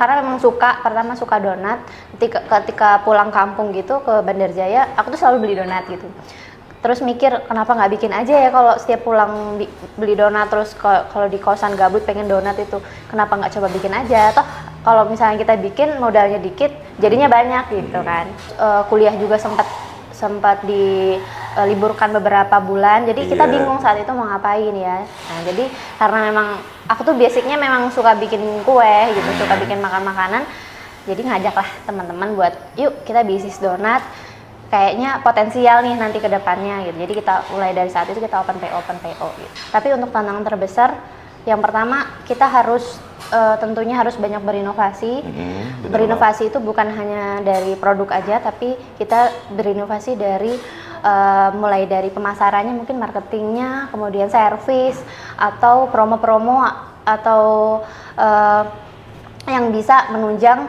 Karena memang pertama suka donat. Ketika pulang kampung gitu ke Bandarjaya, aku tuh selalu beli donat gitu. Terus mikir kenapa nggak bikin aja ya, kalau setiap pulang beli donat, terus kalau di kosan gabut pengen donat itu, kenapa nggak coba bikin aja? Toh kalau misalnya kita bikin modalnya dikit, jadinya banyak gitu kan. Kuliah juga sempat diliburkan beberapa bulan, jadi kita bingung saat itu mau ngapain ya. Nah jadi karena memang aku tuh basicnya memang suka bikin kue gitu, suka bikin makan-makanan, jadi ngajaklah teman-teman buat yuk kita bisnis donat, kayaknya potensial nih nanti ke depannya gitu. Jadi kita mulai dari saat itu kita open PO gitu. Tapi untuk tantangan terbesar, yang pertama kita harus tentunya harus banyak berinovasi. Berinovasi itu bukan hanya dari produk aja, tapi kita berinovasi dari mulai dari pemasarannya, mungkin marketingnya, kemudian servis atau promo-promo atau yang bisa menunjang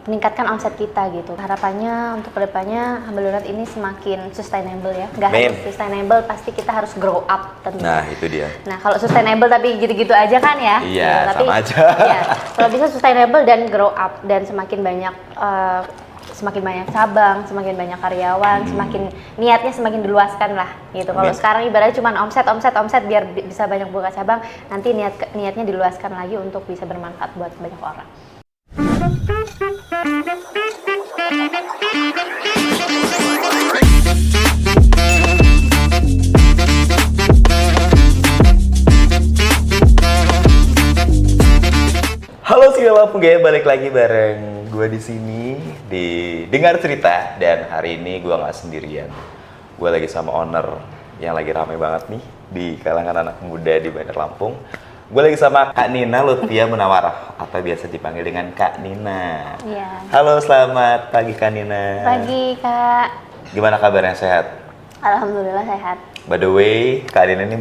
meningkatkan omset kita gitu. Harapannya untuk kedepannya Humble Donut ini semakin sustainable ya. Nggak harus sustainable, pasti kita harus grow up tentunya. Nah itu dia. Nah kalau sustainable tapi gitu-gitu aja kan ya. Iya gitu. Tapi, sama aja. Ya, kalau bisa sustainable dan grow up, dan semakin banyak cabang, semakin banyak karyawan, semakin niatnya semakin diluaskan lah gitu. Kalau sekarang ibaratnya cuma omset biar bisa banyak buka cabang, nanti niatnya diluaskan lagi untuk bisa bermanfaat buat banyak orang. Halo segala penggaya, balik lagi bareng gue di sini di Dengar Cerita, dan hari ini gue nggak sendirian. Gue lagi sama owner yang lagi rame banget nih di kalangan anak muda di Bandar Lampung. Gue lagi sama Kak Nina Lutfia Munawarah, atau biasa dipanggil dengan Kak Nina. Iya. Halo, selamat pagi Kak Nina. Pagi Kak. Gimana kabarnya, sehat? Alhamdulillah sehat. By the way, Kak Nina ini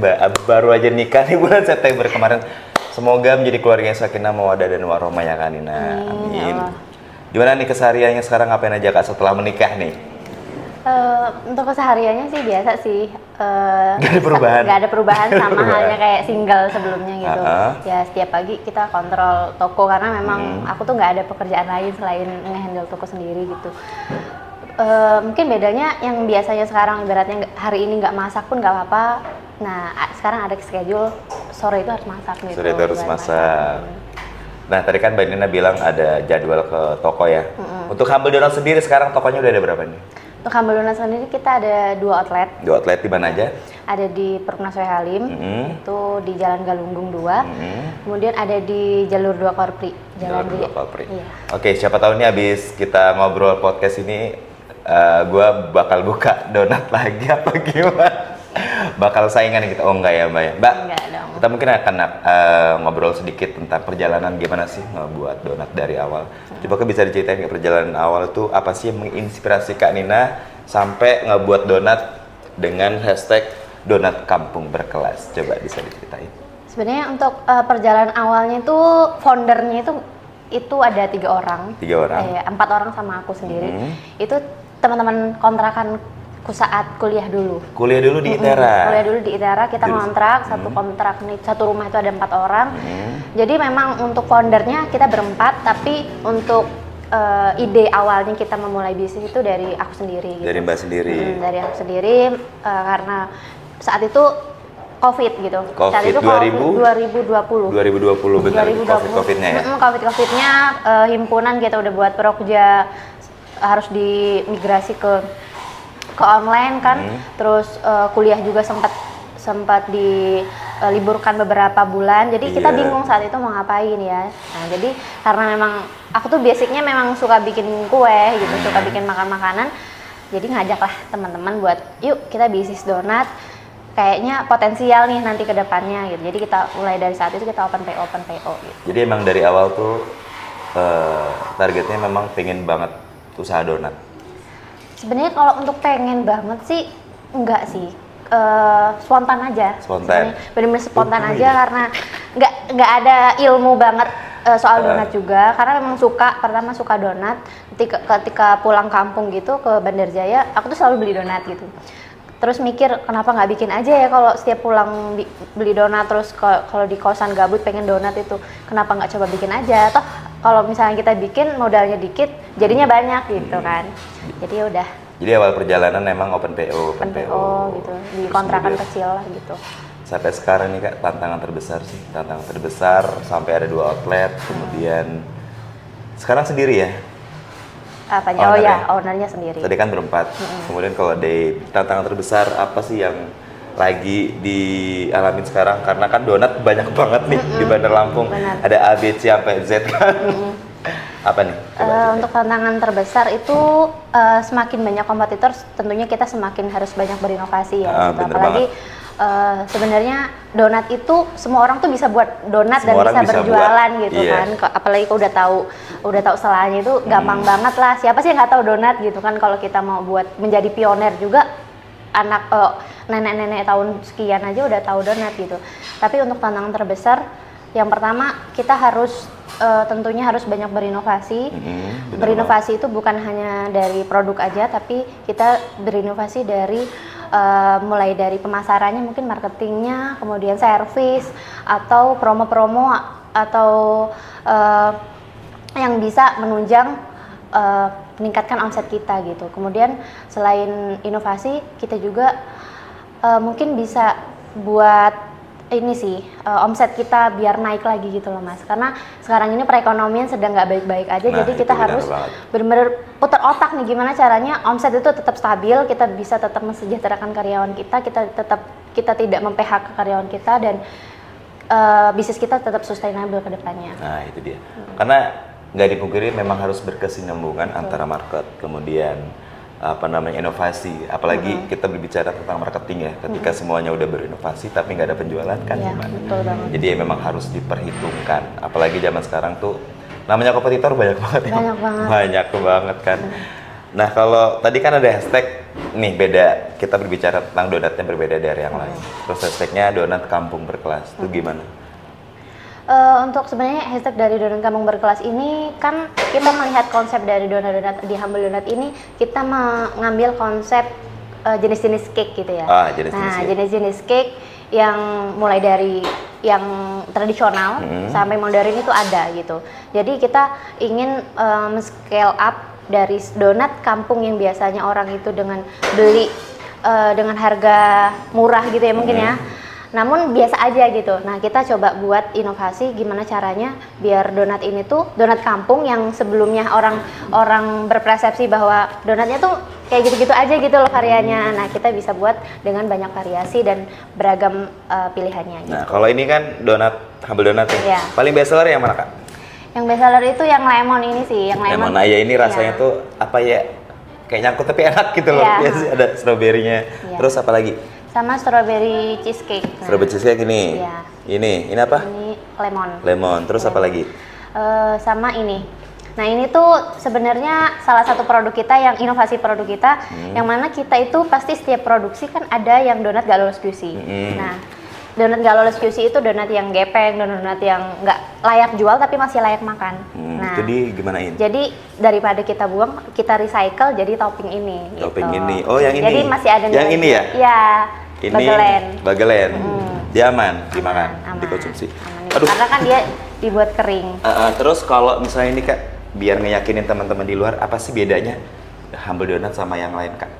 baru aja nikah nih bulan September kemarin. Semoga menjadi keluarga yang sakinah mawaddah dan warohmah ya Kak Nina. Amin. Gimana nih kesehariannya sekarang, ngapain aja Kak setelah menikah nih? Untuk kesehariannya sih biasa sih. Gak ada perubahan? Gak ada perubahan, sama halnya kayak single sebelumnya gitu. Ya setiap pagi kita kontrol toko, karena memang aku tuh nggak ada pekerjaan lain selain nge-handle toko sendiri gitu. Mungkin bedanya yang biasanya sekarang ibaratnya hari ini nggak masak pun nggak apa-apa. Nah sekarang ada schedule sore itu harus masak gitu. Sore itu harus masak. Nah tadi kan Mbak Nina bilang ada jadwal ke toko ya. Untuk Humble Donut sendiri sekarang tokonya udah ada berapa nih? Untuk Humble Donut sendiri kita ada 2 outlet. 2 outlet di mana aja? Ada di Perumnas Halim, itu di Jalan Galunggung 2. Kemudian ada di Jalur 2 Korpri. Jalur 2 Korpri. Iya. Oke, siapa tahu nih abis kita ngobrol podcast ini, gue bakal buka donat lagi apa gimana? Bakal saingan kita? Oh enggak ya Mbak ya? Mbak, Enggak dong. kita mungkin akan ngobrol sedikit tentang perjalanan gimana sih ngebuat donat dari awal. Coba bisa diceritain nggak perjalanan awal itu apa sih yang menginspirasi Kak Nina sampai ngebuat donat dengan hashtag donat kampung berkelas? Coba bisa diceritain. Sebenarnya untuk perjalanan awalnya itu foundernya itu ada 3 orang. 3 orang? 4 orang sama aku sendiri. Itu teman-teman kontrakanku saat kuliah dulu. Kuliah dulu di ITERA? Kuliah dulu di ITERA, kita ngontrak, satu rumah itu ada 4 orang. Jadi memang untuk foundernya kita berempat, tapi untuk ide awalnya kita memulai bisnis itu dari aku sendiri. Gitu. Dari Mbak sendiri? Dari aku sendiri, karena saat itu COVID gitu. COVID saat itu 2020. 2020 benar, COVID-nya ya? COVID-nya himpunan kita udah buat Prokja, harus dimigrasi ke online kan, terus kuliah juga sempat diliburkan beberapa bulan, jadi kita bingung saat itu mau ngapain ya. Nah jadi karena memang aku tuh basicnya memang suka bikin kue gitu, suka bikin makan-makanan, jadi ngajaklah teman-teman buat yuk kita bisnis donat, kayaknya potensial nih nanti ke depannya gitu. Jadi kita mulai dari saat itu kita open PO gitu. Jadi emang dari awal tuh targetnya memang pengen banget usaha donat? Sebenarnya kalau untuk pengen banget sih enggak sih, spontan aja. Spontan? Bener-bener spontan aja, karena nggak ada ilmu banget soal donat juga, karena memang pertama suka donat. Ketika pulang kampung gitu ke Bandarjaya, aku tuh selalu beli donat gitu. Terus mikir kenapa nggak bikin aja ya, kalau setiap pulang beli donat, terus kalau di kosan gabut pengen donat itu, kenapa nggak coba bikin aja? Toh kalau misalnya kita bikin modalnya dikit, jadinya banyak gitu kan. Jadi ya udah. Jadi awal perjalanan emang open PO gitu, di kontrakan kecil lah gitu. Sampai sekarang nih Kak, tantangan terbesar sampai ada 2 outlet, kemudian sekarang sendiri ya? Apanya? Oh ya, ownernya sendiri. Tadi kan berempat. Kemudian kalau dari tantangan terbesar apa sih yang lagi dialami sekarang? Karena kan donat banyak banget nih di Bandar Lampung. Benar. Ada A, B, C sampai Z kan. Apa nih? Untuk tantangan terbesar itu semakin banyak kompetitor, tentunya kita semakin harus banyak berinovasi ya. Gitu. Apalagi sebenarnya donat itu semua orang tuh bisa buat donat semua dan bisa berjualan buat, gitu kan. Apalagi kalau udah tahu salahnya itu gampang banget lah. Siapa sih yang nggak tahu donat gitu kan? Kalau kita mau buat menjadi pioner juga, anak nenek-nenek tahun sekian aja udah tahu donat gitu. Tapi untuk tantangan terbesar, yang pertama kita harus tentunya harus banyak berinovasi. Berinovasi itu bukan hanya dari produk aja, tapi kita berinovasi dari mulai dari pemasarannya, mungkin marketingnya, kemudian servis atau promo-promo atau yang bisa menunjang meningkatkan omset kita gitu. Kemudian selain inovasi, kita juga mungkin bisa buat ini sih omset kita biar naik lagi gitu loh Mas, karena sekarang ini perekonomian sedang nggak baik-baik aja. Jadi kita harus benar-benar putar otak nih gimana caranya omset itu tetap stabil, kita bisa tetap mensejahterakan karyawan kita tidak mem-PHK karyawan kita, dan bisnis kita tetap sustainable ke depannya. Nah itu dia, karena nggak dipungkiri memang harus berkesinambungan antara market, kemudian inovasi, apalagi kita berbicara tentang marketing ya, ketika semuanya udah berinovasi tapi nggak ada penjualan kan gimana? Betul banget. Jadi ya memang harus diperhitungkan, apalagi zaman sekarang tuh namanya kompetitor banyak banget ya. Banyak banget kan. Nah kalau tadi kan ada hashtag nih beda, kita berbicara tentang donatnya berbeda dari yang lain. Terus hashtagnya donat kampung berkelas, itu gimana? Untuk sebenarnya hashtag dari donat kampung berkelas ini kan kita melihat konsep dari donat-donat di Humble Donat ini, kita mengambil konsep jenis-jenis cake gitu ya. Jenis-jenis cake yang mulai dari yang tradisional sampai modern itu ada gitu. Jadi kita ingin scale up dari donat kampung yang biasanya orang itu dengan beli dengan harga murah gitu ya mungkin ya. Namun biasa aja gitu. Nah kita coba buat inovasi gimana caranya biar donat ini tuh donat kampung yang sebelumnya orang berpersepsi bahwa donatnya tuh kayak gitu-gitu aja gitu loh karyanya. Nah kita bisa buat dengan banyak variasi dan beragam pilihannya. Gitu. Nah kalau ini kan donat Humble Donat ya. Paling best seller yang mana Kak? Yang best seller itu yang lemon ini sih, yang lemon. Nah ya ini rasanya tuh apa ya? Kayak nyangkut tapi enak gitu loh. Ya sih ada stroberinya. Terus apa lagi? Sama strawberry cheesecake. Strawberry cheesecake ini. Iya. Ini apa? Ini lemon. Lemon. Terus apa lagi? Sama ini. Nah ini tuh sebenarnya salah satu produk kita, yang inovasi produk kita, yang mana kita itu pasti setiap produksi kan ada yang donat gak lolos QC. Nah donat gak lolos QC itu donat yang gepeng, donat yang nggak layak jual tapi masih layak makan. Nah itu gimanain? Jadi daripada kita buang, kita recycle jadi topping ini. Topping gitu. ini. Oh yang ini. Jadi masih ada yang ini ya? Iya. Ini bagelen. Dia aman dimakan, dikonsumsi. Aduh. Karena kan dia dibuat kering. Terus kalau misalnya ini Kak, biar ngeyakinin teman-teman di luar, apa sih bedanya Humble Donat sama yang lain Kak?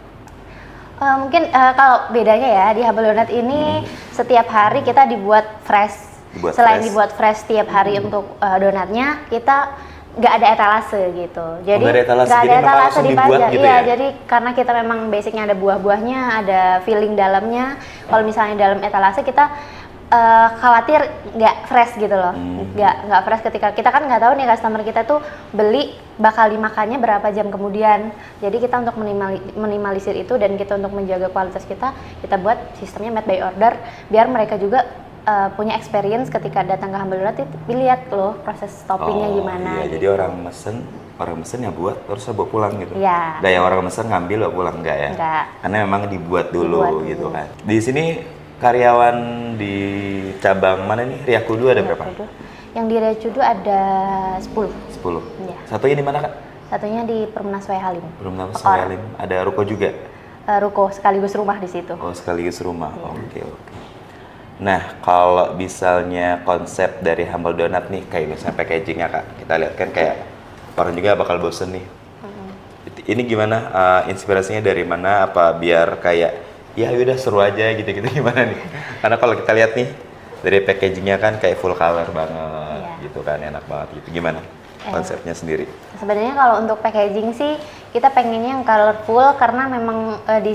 Mungkin kalau bedanya ya, di Humble Donat ini setiap hari kita dibuat fresh. Selain dibuat fresh setiap hari untuk donatnya, kita nggak ada etalase gitu. Jadi nggak ada etalase dipajang. Gitu iya, ya? jadi karena kita memang basicnya ada buah-buahnya, ada filling dalamnya. Kalau misalnya dalam etalase kita khawatir nggak fresh gitu loh, nggak fresh ketika kita kan nggak tahu nih customer kita tuh beli bakal dimakannya berapa jam kemudian. Jadi kita untuk minimalisir itu dan kita untuk menjaga kualitas kita buat sistemnya made by order biar mereka juga punya experience ketika datang ke Humble Donat, dilihat loh proses toppingnya gimana. Iya, gitu. jadi orang mesen yang buat terus bawa pulang gitu. Iya. Dan yang orang mesen ngambil bawa pulang enggak ya? Enggak. Karena memang dibuat dulu gitu kan. Di sini karyawan di cabang mana nih? Riyakudu ada berapa? Yang di Riyakudu ada 10. 10. Iya. Satunya di mana Kak? Satunya di Perumnas Wai Halim. Perumnas Wai Halim. Ada ruko juga? Ruko sekaligus rumah di situ. Oh sekaligus rumah. Iya. Oke. Nah, kalau misalnya konsep dari Humble Donut nih, kayak misalnya packagingnya Kak, kita lihat kan kayak orang juga bakal bosen nih. Ini gimana, inspirasinya dari mana? Apa biar kayak, ya udah seru aja gitu-gitu gimana nih? Karena kalau kita lihat nih, dari packagingnya kan kayak full color banget Iya. gitu kan, enak banget gitu. Gimana konsepnya sendiri? Sebenarnya kalau untuk packaging sih kita pengennya yang colorful karena memang di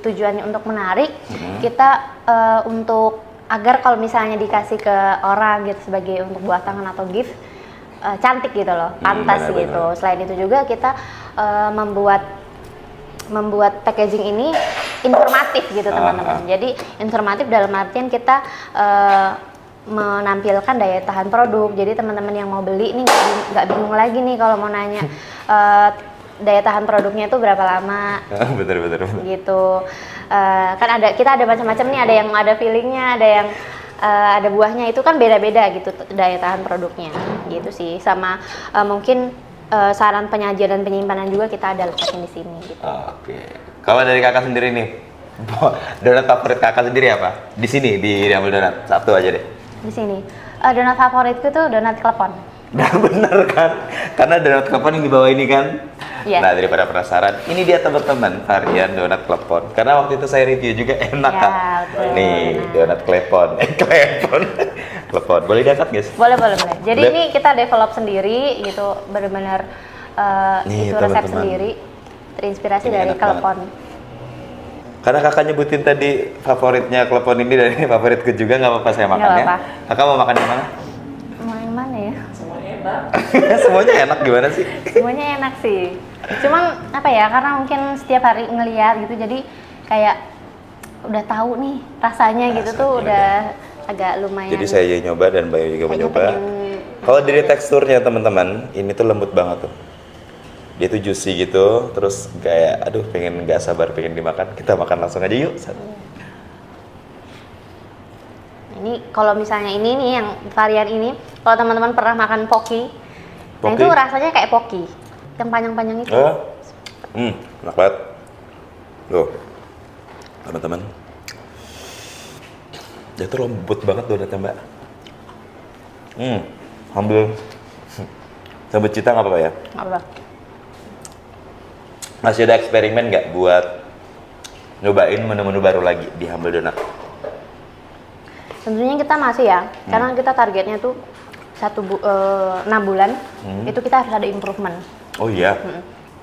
tujuannya untuk menarik. Kita untuk agar kalau misalnya dikasih ke orang gitu sebagai untuk buah tangan atau gift cantik gitu loh, pantas benar-benar. gitu. Selain itu juga kita membuat packaging ini informatif gitu teman-teman. Jadi informatif dalam artian kita menampilkan daya tahan produk. Jadi teman-teman yang mau beli ini nggak bingung lagi nih kalau mau nanya daya tahan produknya itu berapa lama Bener. gitu. Kan kita ada macam-macam nih, ada yang ada feelingnya, ada yang ada buahnya, itu kan beda-beda gitu daya tahan produknya gitu sih. Sama mungkin saran penyajian dan penyimpanan juga kita ada letakin di sini gitu. Oke. Kalau dari kakak sendiri nih, donat favorit kakak sendiri apa? Di sini di Humble Donut, satu aja deh. Di sini donat favoritku tuh donat klepon. Nah bener kan, karena donat klepon yang di bawah ini kan. Iya. Nah daripada penasaran, ini dia teman-teman varian donat klepon. Karena waktu itu saya review juga enak Ya, kan. betul. Nih donat klepon, klepon. Boleh diangkat guys? Boleh. Jadi Boleh. ini kita develop sendiri gitu, benar-benar Nih, itu resep teman-teman. sendiri, terinspirasi Ini dari enak klepon. Karena kakak nyebutin tadi favoritnya klepon ini dan ini favoritku juga, nggak apa-apa saya Nggak makan ya. apa-apa. Kakak mau makan yang mana? Mau yang mana ya? Semuanya enak gimana sih? Semuanya enak sih. Cuman apa ya? Karena mungkin setiap hari ngeliat gitu, jadi kayak udah tahu nih rasanya gitu tuh udah agak lumayan. Jadi saya nyoba dan Bayu juga mau Kayaknya nyoba. pengen- Kalau dari teksturnya teman-teman, ini tuh lembut banget tuh. Dia tuh juicy gitu, terus kayak aduh pengen nggak sabar pengen dimakan. Kita makan langsung aja yuk. Ini kalau misalnya ini nih yang varian ini, kalau teman-teman pernah makan poki, nah Poki? itu rasanya kayak poki, yang panjang-panjang itu. Enak banget. Tuh, teman-teman. Dia tuh lembut banget donatnya mbak. Ambil sambal cita nggak apa-apa ya? Apa? Masih ada eksperimen nggak buat nyobain menu-menu baru lagi di Humble Donut? Tentunya kita masih ya, karena kita targetnya tuh 6 bulan, itu kita harus ada improvement. Oh iya.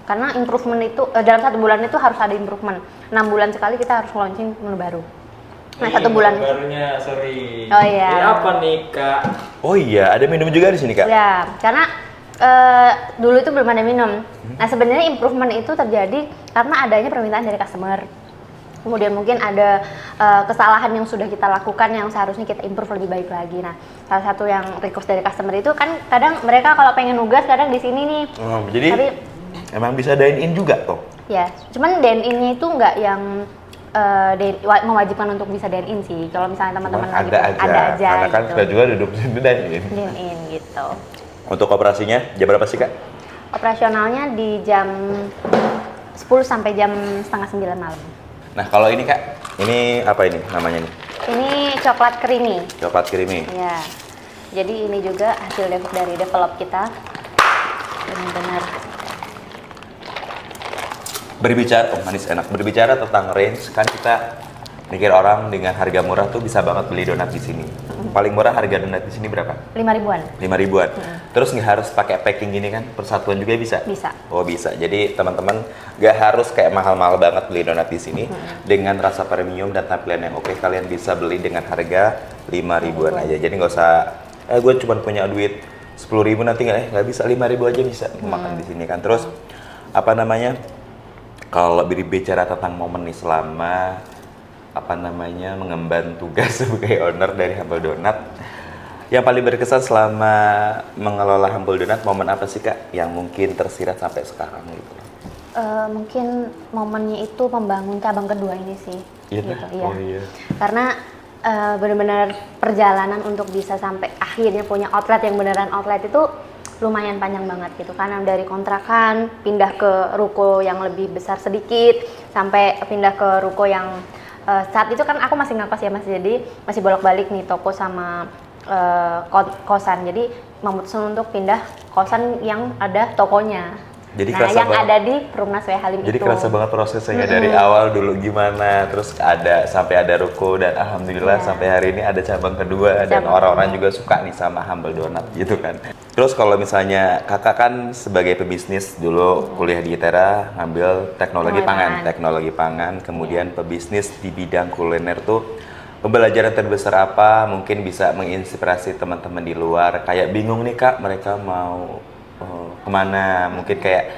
Karena improvement itu dalam 1 bulan itu harus ada improvement. 6 bulan sekali kita harus launching menu baru. Nah, 1 bulan. Barunya, sorry. Oh iya. Ini apa nih kak? Oh iya, ada minum juga di sini kak. Ya, karena dulu itu belum ada minum. Nah, sebenarnya improvement itu terjadi karena adanya permintaan dari customer. Kemudian mungkin ada kesalahan yang sudah kita lakukan yang seharusnya kita improve lebih baik lagi. Nah, salah satu yang request dari customer itu kan kadang mereka kalau pengen nugas kadang di sini nih. Jadi Tapi- emang bisa dine in juga tuh. Ya, cuman dine in-nya itu nggak yang mewajibkan untuk bisa dine in sih. Kalau misalnya teman-teman lagi ada aja Karena kan gitu. sudah juga duduk di sini dine in. Dine in gitu. Untuk operasinya jam berapa sih kak? Operasionalnya di jam 10 sampai jam setengah 9 malam. Nah kalau ini kak, ini apa ini namanya nih? Ini coklat creamy. Coklat creamy. Ya. Jadi ini juga hasil dari develop kita. Benar-benar. Berbicara, manis enak. Berbicara tentang range, kan kita mikir orang dengan harga murah tuh bisa banget beli donat di sini. Paling murah harga donat di sini berapa? 5 ribuan. 5 ribuan. Terus nggak harus pakai packing gini kan? Persatuan juga bisa? Bisa. Oh bisa. Jadi teman-teman nggak harus kayak mahal-mahal banget beli donat di sini. Dengan rasa premium dan tampilan yang oke, kalian bisa beli dengan harga 5 ribuan aja. Jadi nggak usah, gue cuma punya duit 10 ribu nanti nggak bisa 5 ribu aja bisa makan di sini kan. Terus apa namanya? Kalau berbicara tentang momen nih selama mengemban tugas sebagai owner dari Humble Donut, yang paling berkesan selama mengelola Humble Donut, momen apa sih kak yang mungkin tersirat sampai sekarang gitu? Mungkin momennya itu membangun cabang kedua ini sih. Iya. Gitu, iya. Oh iya. Karena benar-benar perjalanan untuk bisa sampai akhirnya punya outlet yang beneran outlet itu lumayan panjang banget gitu. Karena dari kontrakan pindah ke ruko yang lebih besar sedikit sampai pindah ke ruko yang saat itu kan aku masih ngekos ya Mas, jadi masih bolak-balik nih toko sama kosan. Jadi memutuskan untuk pindah kosan yang ada tokonya. Jadi Nah, kerasa yang banget. ada di Perumnas W Halim Jadi itu. kerasa banget prosesnya dari awal dulu gimana, terus sampai ada ruko dan alhamdulillah Iya. sampai hari ini ada cabang kedua dan Cabang orang-orang kedua. juga suka nih sama Humble Donut gitu kan. Terus kalau misalnya kakak kan sebagai pebisnis dulu kuliah di ITERA ngambil teknologi pangan, kemudian pebisnis di bidang kuliner tuh pembelajaran terbesar apa, mungkin bisa menginspirasi teman-teman di luar kayak bingung nih kak mereka mau kemana, mungkin kayak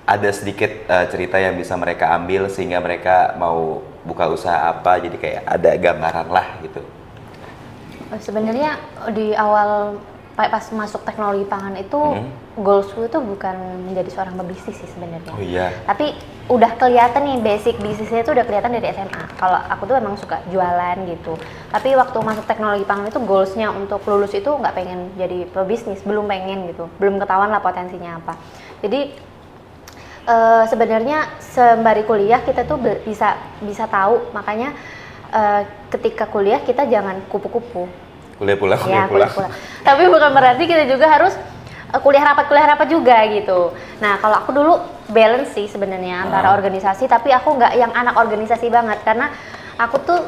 ada sedikit cerita yang bisa mereka ambil sehingga mereka mau buka usaha apa, jadi kayak ada gambaran lah gitu. Sebenarnya di awal pas masuk teknologi pangan itu goalsku itu bukan menjadi seorang pebisnis sih sebenarnya. Oh iya. Tapi udah kelihatan nih basic bisnisnya itu udah kelihatan dari SMA. Kalau aku tuh emang suka jualan gitu. Tapi waktu masuk teknologi pangan itu goalsnya untuk lulus itu nggak pengen jadi pebisnis, belum pengen gitu, belum ketahuan lah potensinya apa. Jadi sebenarnya sembari kuliah kita tuh bisa tahu, makanya ketika kuliah kita jangan kupu-kupu. Kuliah pulang. Tapi bukan berarti kita juga harus kuliah rapat juga gitu. Nah kalau aku dulu balance sih sebenarnya antara organisasi, tapi aku nggak yang anak organisasi banget karena aku tuh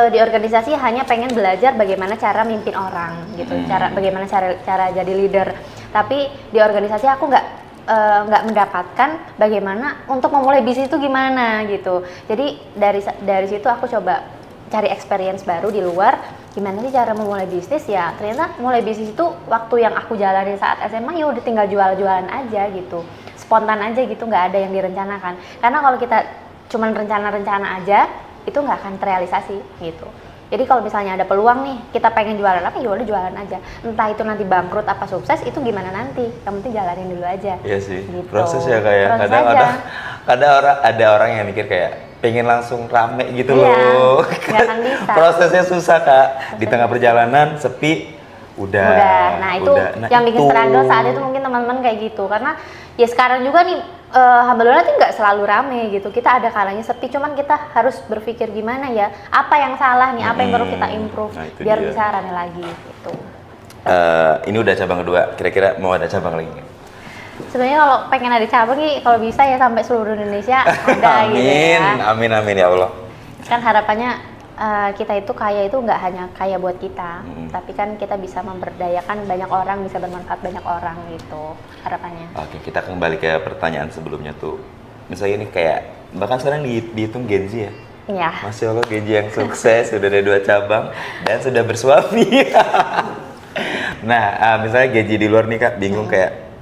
di organisasi hanya pengen belajar bagaimana cara mimpin orang gitu, bagaimana cara jadi leader. Tapi di organisasi aku nggak mendapatkan bagaimana untuk memulai bisnis itu gimana gitu. Jadi dari situ aku coba cari experience baru di luar, gimana sih cara memulai bisnis. Ya ternyata mulai bisnis itu waktu yang aku jalani saat SMA ya udah tinggal jualan aja gitu, spontan aja gitu, nggak ada yang direncanakan. Karena kalau kita cuman rencana aja itu nggak akan terrealisasi gitu. Jadi kalau misalnya ada peluang nih, kita pengen jualan apa, ya udah jualan aja. Entah itu nanti bangkrut apa sukses, itu gimana nanti. Yang penting jalanin dulu aja. Iya sih. Gitu. Proses ya kayak kadang ada orang yang mikir kayak pengen langsung rame gitu loh. Nggak akan bisa. Prosesnya susah kak. Di tengah perjalanan sepi, udah. Nah itu yang bikin struggle saat itu mungkin teman-teman kayak gitu. Karena ya sekarang juga nih Humble Donut itu nggak selalu rame gitu. Kita ada kalanya sepi, cuman kita harus berpikir gimana ya, apa yang salah nih, apa yang perlu kita improve biar bisa rame lagi gitu. Ini udah cabang kedua, kira-kira mau ada cabang lagi nggak? Sebenarnya kalau pengen ada cabang nih, kalau bisa ya sampai seluruh Indonesia ada gitu ya. Amin ya Allah. Kan harapannya kita itu kaya itu nggak hanya kaya buat kita, tapi kan kita bisa memberdayakan banyak orang, bisa bermanfaat banyak orang gitu harapannya. Oke, kita kembali ke pertanyaan sebelumnya tuh. Misalnya ini kayak, bahkan sekarang dihitung Gen Z ya? Iya. Masya Allah, Gen Z yang sukses, sudah ada 2 cabang, dan sudah bersuami. Nah, misalnya Gen Z di luar nih kak, bingung kayak,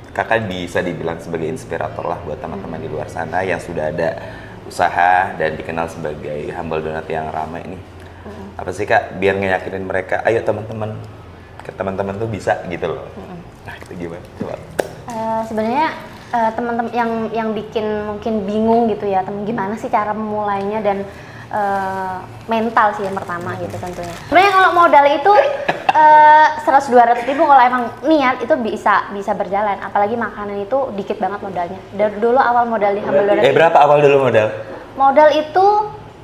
kakak bisa dibilang sebagai inspirator lah buat teman-teman di luar sana yang sudah ada usaha dan dikenal sebagai Humble Donut yang ramai nih. Apa sih kak, biar ngeyakinin mereka, ayo teman-teman tuh bisa gitu loh. Nah itu gimana? Coba. Sebenarnya teman-teman yang bikin mungkin bingung gitu ya, gimana sih cara memulainya dan mental sih yang pertama gitu tentunya. Sebenarnya kalau modal itu 100-200 ribu kalau emang niat itu bisa berjalan, apalagi makanan itu dikit banget modalnya. Dari dulu awal modal di Humble Donut. Berapa awal dulu modal? Modal itu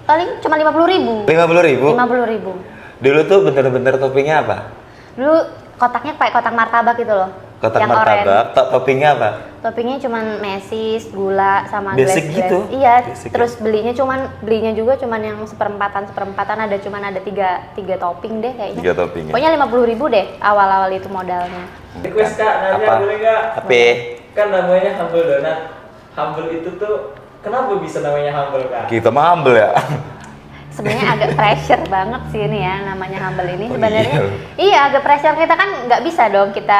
paling cuma 50.000. 50.000? 50.000. Dulu tuh bener-bener toppingnya apa? Dulu kotaknya kayak kotak martabak gitu loh. Kotak yang martabak, toppingnya apa? Toppingnya cuman mesis, gula, sama Basic gelas-gelas. gitu? Iya, Basic terus belinya juga cuman yang seperempatan, ada cuman ada tiga topping deh kayaknya. 3 topping ya? Pokoknya 50.000 deh awal-awal itu modalnya. Request kak, nanya Apa? boleh nggak? Apa? Kan namanya Humble Donut. Humble itu tuh, kenapa bisa namanya Humble kak? Kita mah humble ya? Sebenarnya agak pressure banget sih ini ya namanya Humble ini. Oh, Sebenarnya iya. iya agak pressure, kita kan nggak bisa dong kita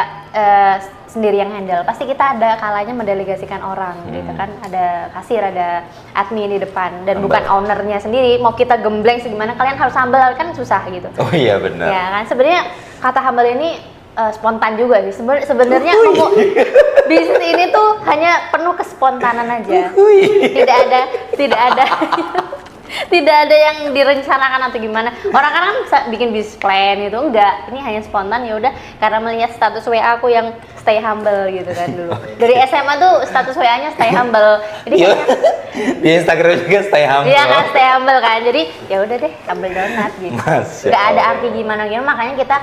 sendiri yang handle. Pasti kita ada kalanya mendelegasikan orang gitu kan, ada kasir, ada admin di depan dan bukan ownernya sendiri. Mau kita gembleng segimana kalian harus humble kan susah gitu. Oh iya benar. Ya kan sebenarnya kata Humble ini spontan juga sih. Sebenarnya bisnis ini tuh hanya penuh kespontanan aja. Tidak ada Tidak ada yang direncanakan atau gimana. Orang kan bisa bikin bisnis plan itu, enggak. Ini hanya spontan, ya udah karena melihat status WA aku yang stay humble gitu kan dulu. Dari SMA tuh status WA-nya stay humble. Jadi Iya. kayaknya Di Instagram juga stay humble. iya kan stay humble kan. Jadi ya udah deh humble donat gitu. Masya Enggak ada Allah. arti gimana makanya kita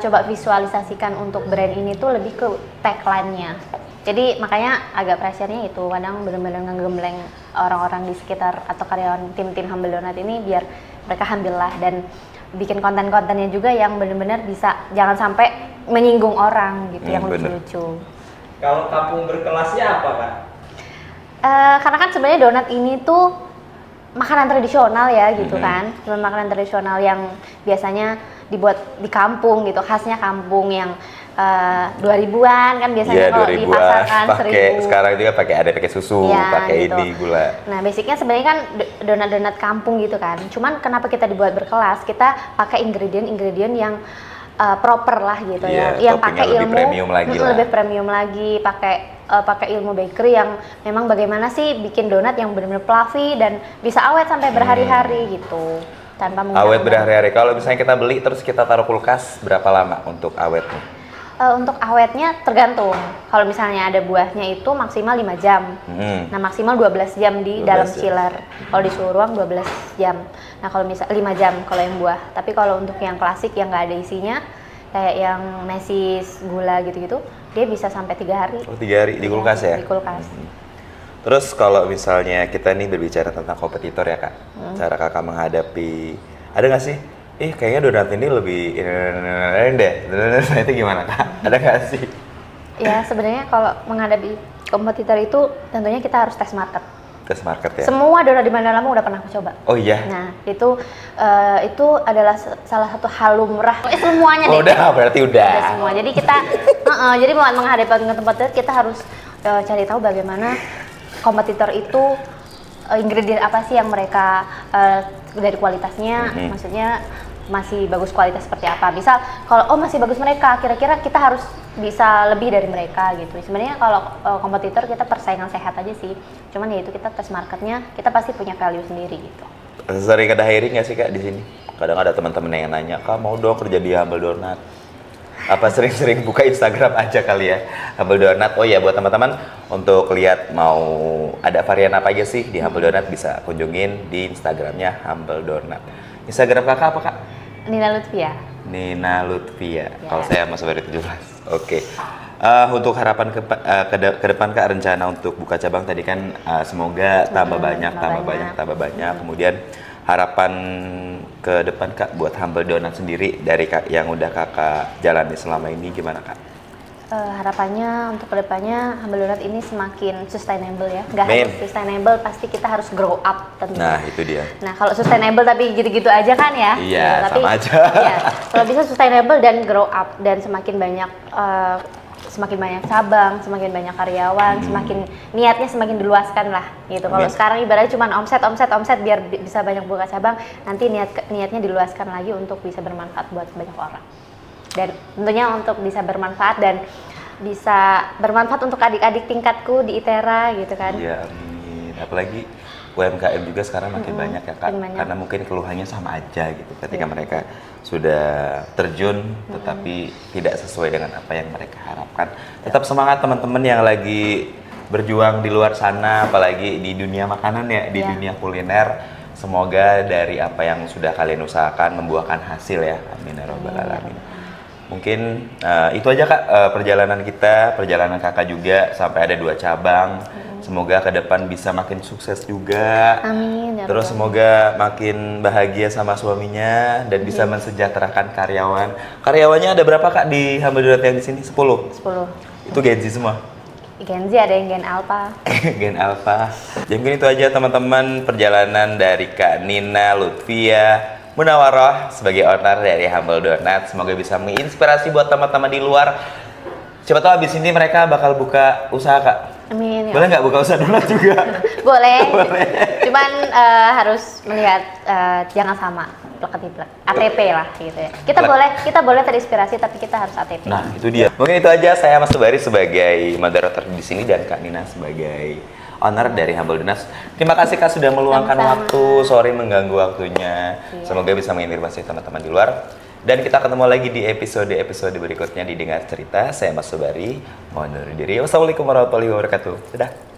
coba visualisasikan untuk brand ini tuh lebih ke tagline-nya. Jadi makanya agak pressure-nya itu kadang benar-benar ngegembleng orang-orang di sekitar atau karyawan tim-tim Humble Donut ini biar mereka ambil lah dan bikin konten-kontennya juga yang benar-benar bisa jangan sampai menyinggung orang gitu yang bener. lucu-lucu. Kalau kampung berkelasnya apa Kak? Karena kan sebenarnya donat ini tuh makanan tradisional ya gitu kan, makanan tradisional yang biasanya dibuat di kampung gitu, khasnya kampung yang 2000-an kan biasanya Iya, kalau di 2000-an. pasar kan Pakai 1000. sekarang juga pakai susu, Iya, pakai gitu. ini gula. Nah, basicnya sebenarnya kan donat-donat kampung gitu kan. Cuman kenapa kita dibuat berkelas? Kita pakai ingredient-ingredient yang proper lah gitu Iya, ya. Yang pakai toppingnya lebih ilmu premium lagi lah. lebih premium lagi, pakai ilmu bakery yang memang bagaimana sih bikin donat yang benar-benar fluffy dan bisa awet sampai berhari-hari gitu. Tanpa menggunakan Awet berhari-hari. Kalau misalnya kita beli terus kita taruh kulkas, berapa lama untuk awetnya? Untuk awetnya tergantung. Kalau misalnya ada buahnya itu maksimal 5 jam. Nah, maksimal 12 jam di 12 dalam jam. chiller. Kalau disuruh ruang 12 jam. Nah, kalau misal 5 jam kalau yang buah. Tapi kalau untuk yang klasik yang nggak ada isinya, kayak yang mesis, gula gitu-gitu, dia bisa sampai 3 hari. Oh, 3 hari di kulkas ya? Di kulkas. Terus kalau misalnya kita nih berbicara tentang kompetitor ya Kak, cara Kakak menghadapi, ada nggak sih? Kayaknya donat ini lebih deh. Nah, itu gimana Kak? Ada nggak sih? Ya, sebenarnya kalau menghadapi kompetitor itu tentunya kita harus tes market. Tes market ya? Semua donat di Bandar Lampung udah pernah aku coba. Oh iya? Nah, itu adalah salah satu hal lumrah. Semuanya Oh, deh. udah, berarti udah. Udah semua. Jadi kita, jadi menghadapi kompetitor kita harus cari tahu bagaimana kompetitor itu ingredient apa sih yang mereka dari kualitasnya, maksudnya masih bagus kualitas seperti apa. Misal kalau masih bagus mereka, kira-kira kita harus bisa lebih dari mereka gitu. Sebenarnya kalau kompetitor kita persaingan sehat aja sih. Cuman ya itu kita tes marketnya, kita pasti punya value sendiri gitu. Sering ada hiring nggak sih Kak di sini? Kadang ada teman-teman yang nanya, Kak mau dong kerja di Humble Donut. Apa sering-sering buka Instagram aja kali ya, Humble Donut. Oh ya, buat teman-teman untuk lihat mau ada varian apa aja sih di Humble Donut bisa kunjungin di Instagramnya Humble Donut. Instagram Kakak apa Kak? Nina Lutfia. Nina Lutfia. Ya. Kalau saya masuk dari 17. Oke. Untuk harapan ke depan Kak, rencana untuk buka cabang tadi kan semoga tambah banyak. Kemudian harapan ke depan Kak buat Humble Donut sendiri dari Kak yang udah Kakak jalani selama ini gimana Kak? Harapannya untuk kedepannya Humble Donut ini semakin sustainable ya. Nggak Amin. harus sustainable, pasti kita harus grow up tentunya. Nah, itu dia. Nah, kalau sustainable tapi gitu-gitu aja kan ya. Iya, Tapi, sama aja. Iya, kalau bisa sustainable dan grow up dan semakin banyak cabang, semakin banyak karyawan, semakin niatnya semakin diluaskan lah gitu. Kalau Amin. sekarang ibaratnya cuma omset biar bisa banyak buka cabang, nanti niatnya diluaskan lagi untuk bisa bermanfaat buat banyak orang. Dan tentunya untuk bisa bermanfaat dan bisa bermanfaat untuk adik-adik tingkatku di ITERA gitu kan. Iya, amin. Apalagi UMKM juga sekarang makin banyak ya Kak, makin banyak. karena mungkin keluhannya sama aja gitu ketika Iya. mereka sudah terjun tetapi tidak sesuai dengan apa yang mereka harapkan. Tetap semangat teman-teman yang lagi berjuang di luar sana, apalagi di dunia makanan ya, di Iya. dunia kuliner. Semoga dari apa yang sudah kalian usahakan membuahkan hasil ya. Amin ya rabbal alamin. Mungkin itu aja Kak, perjalanan kita, perjalanan Kakak juga sampai ada 2 cabang. Semoga ke depan bisa makin sukses juga. Amin. Ya Terus Rabbal semoga makin bahagia sama suaminya dan bisa mensejahterakan karyawan. Karyawannya ada berapa Kak di Humble Donut yang di sini? 10. 10. Itu Gen Z semua. Gen Z ada yang Gen Alpha. Gen Alpha. Jadi mungkin itu aja teman-teman perjalanan dari Kak Nina Lutfia Munawaroh sebagai owner dari Humble Donut. Semoga bisa menginspirasi buat teman-teman di luar. Siapa tahu abis ini mereka bakal buka usaha Kak. Amin. Ya. Boleh nggak buka usaha donat juga? Boleh. Cuman harus melihat jangan sama plek-plek. ATP lah gitu ya. Kita boleh terinspirasi tapi kita harus ATP. Nah, itu dia. Mungkin itu aja, saya Mas Tubari sebagai moderator di sini dan Kak Nina sebagai owner dari Humble Donuts. Terima kasih Kak sudah meluangkan Sama-sama. waktu, sorry mengganggu waktunya. Iya. Semoga bisa menginspirasi teman-teman di luar. Dan kita ketemu lagi di episode berikutnya di Dengar Cerita. Saya Mas Sobari, mohon undur diri. Wassalamualaikum warahmatullahi wabarakatuh. Dadah.